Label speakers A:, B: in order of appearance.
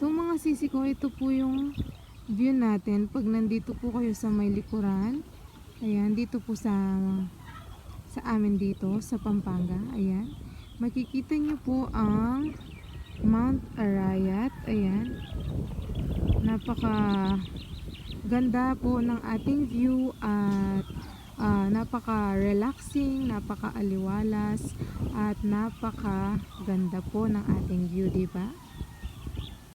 A: So mga sisi ko, ito po yung view natin pag nandito po kayo sa may likuran. Ayan, dito po sa amin dito sa Pampanga. Ayan, makikita nyo po ang Mount Arayat. Ayan, napaka ganda po ng ating view at napaka relaxing, napaka aliwalas at napaka ganda po ng ating view, di ba?